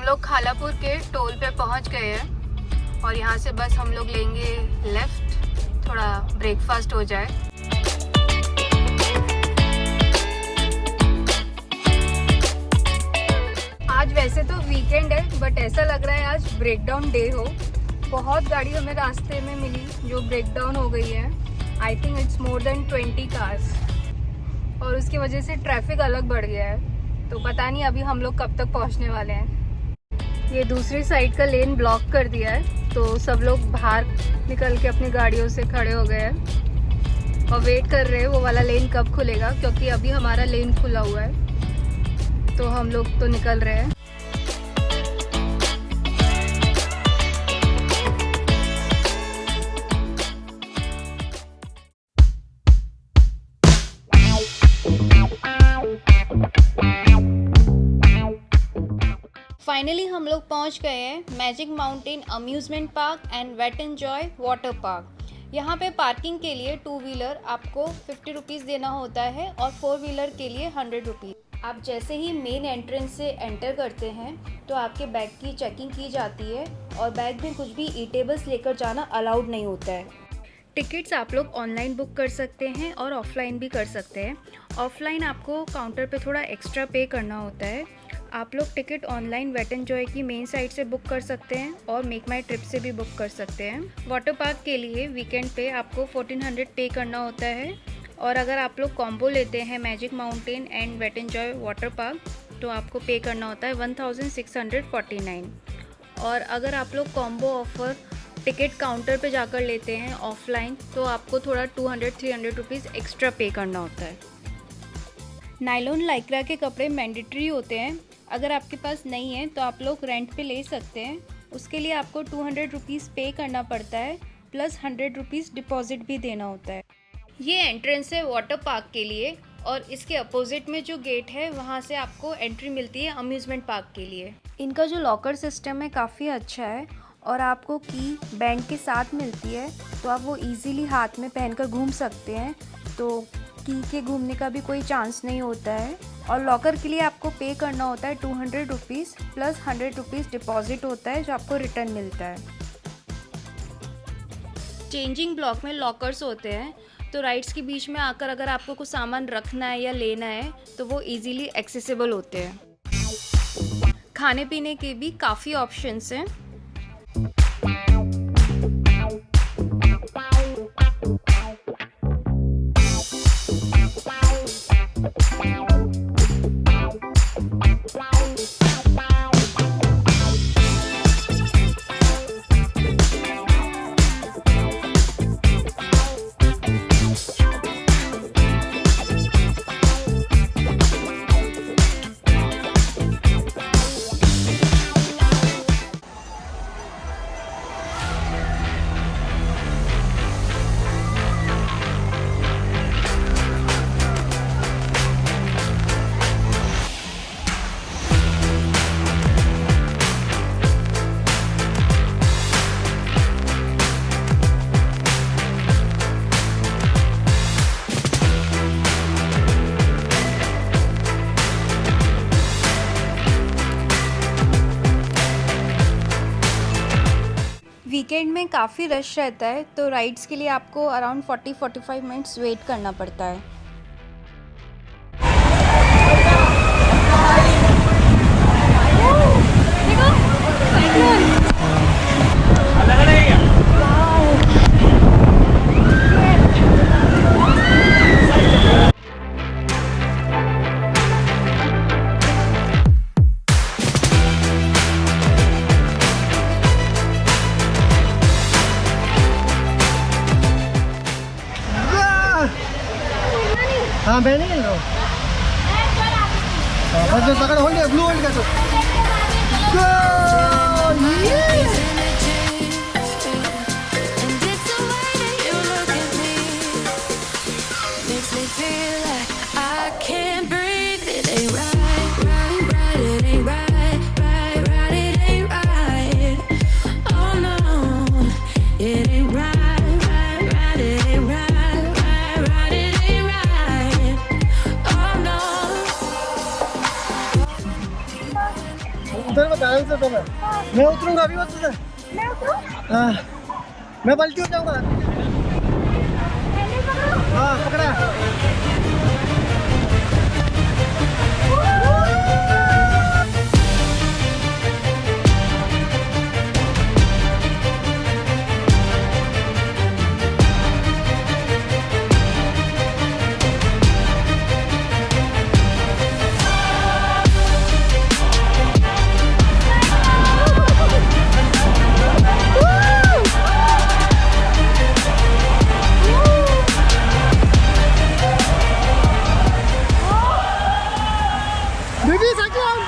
लोग खालापुर के टोल पे पहुंच गए हैं और यहाँ से बस हम लोग लेंगे लेफ्ट, थोड़ा ब्रेकफास्ट हो जाए। आज वैसे तो वीकेंड है बट ऐसा लग रहा है आज ब्रेकडाउन डे हो। बहुत गाड़ी हमें रास्ते में मिली जो ब्रेकडाउन हो गई है। I think it's more than 20 cars और उसकी वजह से ट्रैफिक अलग बढ़ गया है। तो पता नहीं अभी हम लोग कब तक पहुंचने वाले हैं। ये दूसरी साइड का लेन ब्लॉक कर दिया है तो सब लोग बाहर निकल के अपनी गाड़ियों से खड़े हो गए हैं और वेट कर रहे हैं वो वाला लेन कब खुलेगा, क्योंकि अभी हमारा लेन खुला हुआ है तो हम लोग तो निकल रहे हैं। फाइनली हम लोग पहुंच गए हैं Magic Mountain amusement park and Wet and Joy water park. यहाँ पे पार्किंग के लिए 2 व्हीलर आपको 50 रुपीज़ देना होता है और 4 व्हीलर के लिए 100 रुपीज़। आप जैसे ही मेन एंट्रेंस से एंटर करते हैं तो आपके बैग की चेकिंग की जाती है और बैग में कुछ भी ईटेबल्स लेकर जाना अलाउड नहीं होता है। टिकट्स आप लोग ऑनलाइन बुक कर सकते हैं और ऑफलाइन भी कर सकते हैं। ऑफलाइन आपको काउंटर पे थोड़ा एक्स्ट्रा पे करना होता है। आप लोग ticket online Wet and Joy की मेन साइट से बुक कर सकते हैं और मेक माई ट्रिप से भी बुक कर सकते हैं। वाटर पार्क के लिए वीकेंड पे आपको 1400 पे करना होता है और अगर आप लोग कॉम्बो लेते हैं Magic Mountain and Wet and Joy water park तो आपको पे करना होता है 1649। और अगर आप लोग कॉम्बो ऑफ़र टिकट काउंटर पे जाकर लेते हैं ऑफलाइन तो आपको थोड़ा 200-300 रुपीज़ एक्स्ट्रा पे करना होता है। नायलॉन लाइक्रा के कपड़े मैंडेटरी होते हैं। अगर आपके पास नहीं है तो आप लोग रेंट पे ले सकते हैं। उसके लिए आपको 200 रुपीज़ पे करना पड़ता है प्लस 100 रुपीज़ डिपॉजिट भी देना होता है। ये एंट्रेंस है वाटर पार्क के लिए और इसके अपोजिट में जो गेट है वहाँ से आपको एंट्री मिलती है अम्यूज़मेंट पार्क के लिए। इनका जो लॉकर सिस्टम है काफ़ी अच्छा है और आपको की बैंड के साथ मिलती है तो आप वो इजीली हाथ में पहनकर घूम सकते हैं, तो की के घूमने का भी कोई चांस नहीं होता है। और लॉकर के लिए आपको पे करना होता है 200 रुपीज़ प्लस 100 रुपीज़ डिपॉजिट होता है जो आपको रिटर्न मिलता है। चेंजिंग ब्लॉक में लॉकर्स होते हैं तो राइड्स के बीच में आकर अगर आपको कुछ सामान रखना है या लेना है तो वो इजीली एक्सेसिबल होते हैं। खाने पीने के भी काफ़ी ऑप्शंस हैं। वीकेंड में काफ़ी रश रहता है तो राइड्स के लिए आपको अराउंड 40-45 मिनट्स वेट करना पड़ता है। हाँ मैंने नहीं लो बस जो पकड़ होल्ड ब्लू होल्ड कर उधर में बैलेंस है तो मैं उतरूंगा अभी बस उधर। मैं उतरूं? हाँ मैं पलटी हो जाऊंगा। हाँ पकड़ा। Baby cyclone.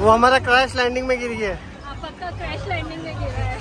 वो हमारा क्रैश लैंडिंग में गिर गया। पक्का क्रैश लैंडिंग में गिरा है।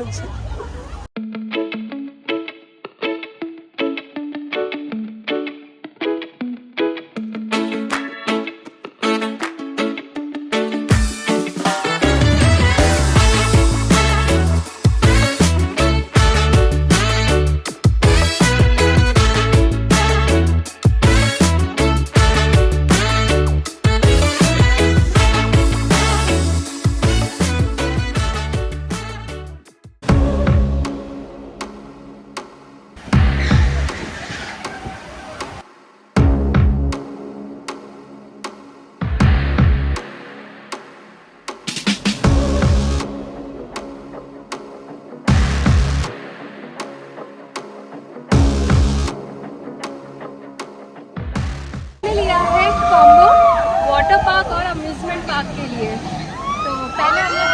वाटर पार्क और अम्यूजमेंट पार्क के लिए तो पहले हम लोग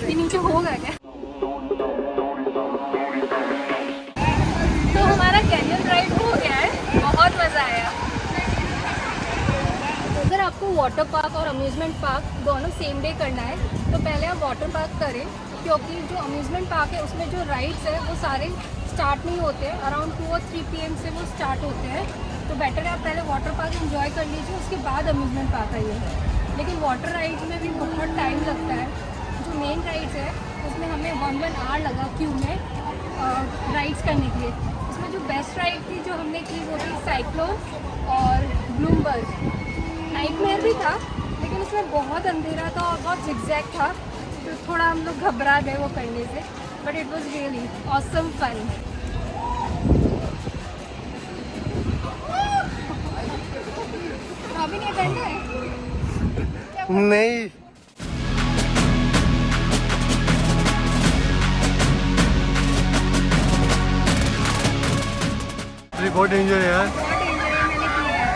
ये नीचे होगा क्या? तो हमारा कैनियन राइड हो गया है, बहुत मज़ा आया। अगर आपको वाटर पार्क और अम्यूजमेंट पार्क दोनों सेम डे करना है तो पहले आप वाटर पार्क करें, क्योंकि जो अम्यूज़मेंट पार्क है उसमें जो राइड्स है वो सारे स्टार्ट नहीं होते, अराउंड 2 और 3 PM से वो स्टार्ट होते हैं। तो बेटर है आप पहले वाटर पार्क एंजॉय कर लीजिए, उसके बाद अम्यूज़मेंट पार्क आइए। लेकिन वाटर राइड्स में भी बहुत टाइम लगता है। जो मेन राइड्स है उसमें हमें 1 hour लगा क्यू में राइड्स करने के लिए। उसमें जो बेस्ट राइड थी जो हमने की वो थी साइक्लोन और ब्लूमबर्ग। नाइटमेयर भी था लेकिन उसमें बहुत अंधेरा था और बहुत zigzag था, तो थोड़ा हम लोग घबरा गए वो करने से, but it was really awesome fun. अभी नहीं करना है नहीं। बहुत डेंजर है यार। बहुत डेंजर है, मैंने किया है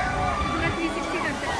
पूरा 360 करते हैं।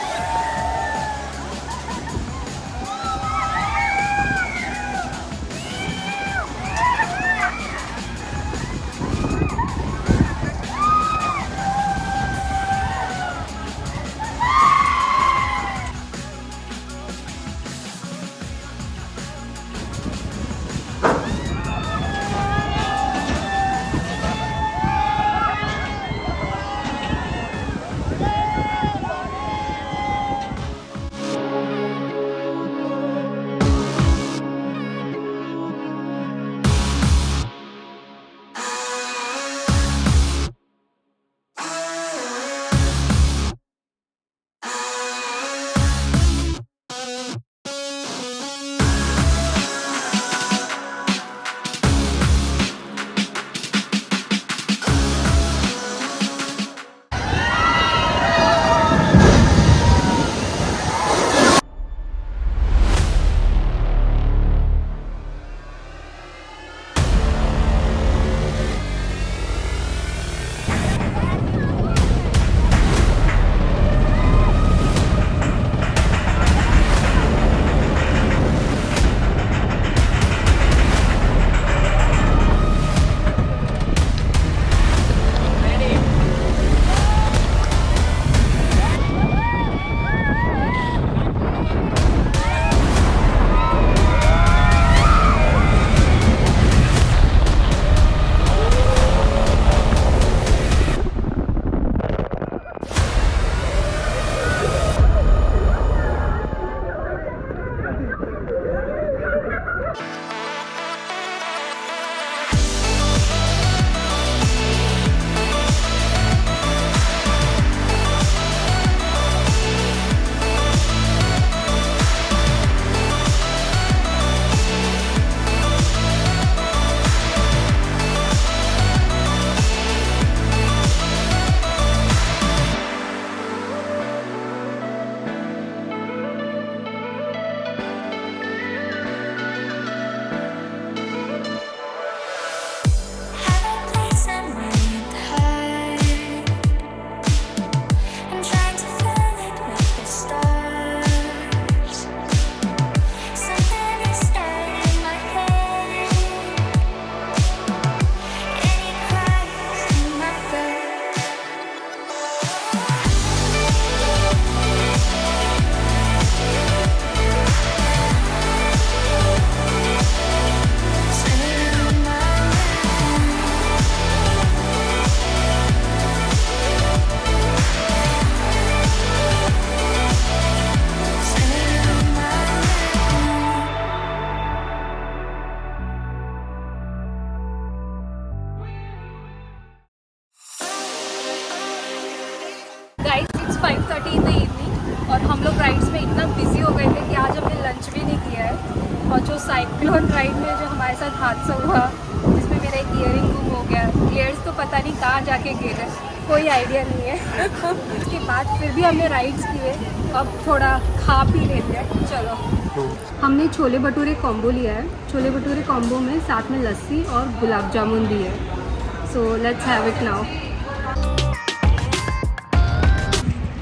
और हम लोग राइड्स में इतना बिजी हो गए थे कि आज हमने लंच भी नहीं किया है। और जो साइक्लोन राइड में जो हमारे साथ हादसा हुआ जिसमें मेरा एक ईयरिंग गुम हो गया, ईयर्स तो पता नहीं कहाँ जाके गिरे, कोई आइडिया नहीं है। उसके बाद फिर भी हमने राइड्स किए, अब थोड़ा खा पी लेते हैं। चलो, हमने छोले भटूरे कॉम्बो लिया है। छोले भटूरे कॉम्बो में साथ में लस्सी और गुलाब जामुन भी है। So let's have it now.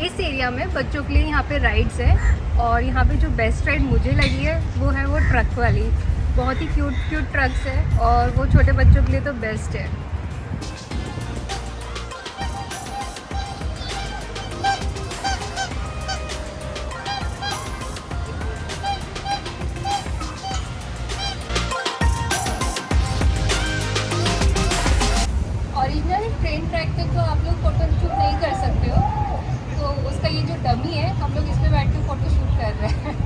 इस एरिया में बच्चों के लिए यहाँ पे राइड्स है और यहाँ पे जो बेस्ट राइड मुझे लगी है वो है वो ट्रक वाली। बहुत ही क्यूट ट्रक्स है और वो छोटे बच्चों के लिए तो बेस्ट है। ओरिजिनल ट्रेन ट्रैक पे तो आप लोग फोटो शूट नहीं कर सकते हो, तो उसका ये जो डमी है हम लोग इस पे बैठ के फोटो शूट कर रहे हैं।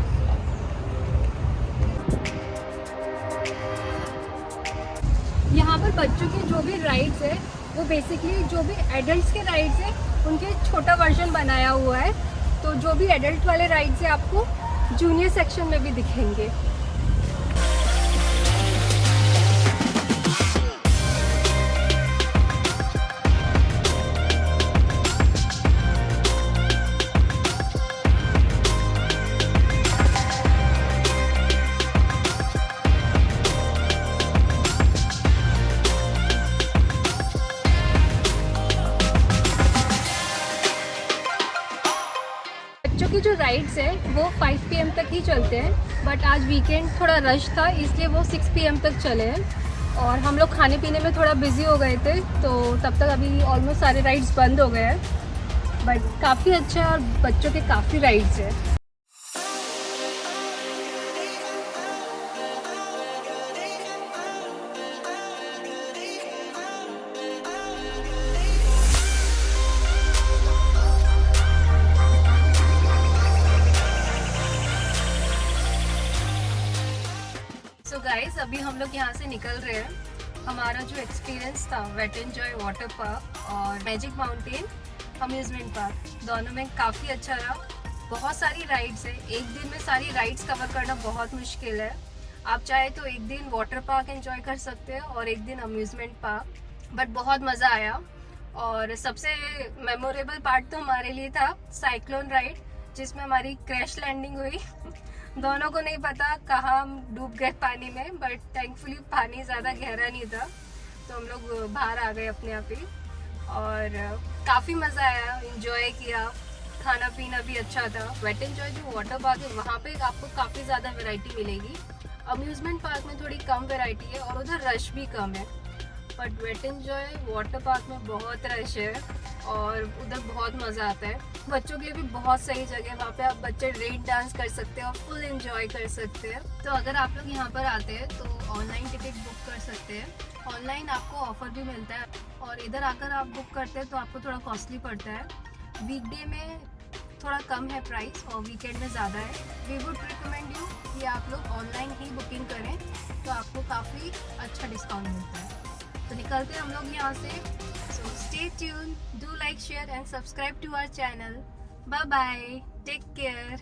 यहाँ पर बच्चों के जो भी राइड्स है वो बेसिकली जो भी एडल्ट्स के राइड्स है उनके छोटा वर्जन बनाया हुआ है। तो जो भी एडल्ट वाले राइड्स है आपको जूनियर सेक्शन में भी दिखेंगे। बच्चों की जो राइड्स है वो 5 PM तक ही चलते हैं, बट आज वीकेंड थोड़ा रश था इसलिए वो 6 PM तक चले हैं। और हम लोग खाने पीने में थोड़ा बिजी हो गए थे तो तब तक अभी ऑलमोस्ट सारे राइड्स बंद हो गए हैं, बट काफ़ी अच्छा है और बच्चों के काफ़ी राइड्स है। सो गाइस, अभी हम लोग यहाँ से निकल रहे हैं। हमारा जो एक्सपीरियंस था Wet and Joy water park और मैजिक माउंटेन अम्यूज़मेंट पार्क, दोनों में काफ़ी अच्छा रहा। बहुत सारी राइड्स है, एक दिन में सारी राइड्स कवर करना बहुत मुश्किल है। आप चाहे तो एक दिन वाटर पार्क एंजॉय कर सकते हैं और एक दिन अम्यूज़मेंट पार्क, बट बहुत मज़ा आया। और सबसे मेमोरेबल पार्ट तो हमारे लिए था साइक्लोन राइड, जिसमें हमारी क्रैश लैंडिंग हुई। दोनों को नहीं पता कहाँ हम डूब गए पानी में, बट थैंकफुली पानी ज़्यादा गहरा नहीं था तो हम लोग बाहर आ गए अपने आप ही। और काफ़ी मज़ा आया, इंजॉय किया, खाना पीना भी अच्छा था। वेट एंड जॉय जो वाटर पार्क है वहाँ पे आपको काफ़ी ज़्यादा वैरायटी मिलेगी। अम्यूज़मेंट पार्क में थोड़ी कम वैरायटी है और उधर रश भी कम है, but Wet and Joy water park में बहुत रश है और उधर बहुत मज़ा आता है। बच्चों के लिए भी बहुत सही जगह है, वहाँ पे आप बच्चे रेन डांस कर सकते हैं और फुल एंजॉय कर सकते हैं। तो अगर आप लोग यहाँ पर आते हैं तो ऑनलाइन टिकट बुक कर सकते हैं। ऑनलाइन आपको ऑफर भी मिलता है और इधर आकर आप बुक करते हैं तो आपको थोड़ा कॉस्टली पड़ता है। वीकडे में थोड़ा कम है प्राइस और वीकेंड में ज़्यादा है। वी वुड रिकमेंड यू कि आप लोग ऑनलाइन ही बुकिंग करें तो आपको काफ़ी अच्छा डिस्काउंट मिलता है। तो निकलते हैं हम लोग यहाँ से। So stay tuned, do like, share and subscribe to our channel. Bye bye, take care.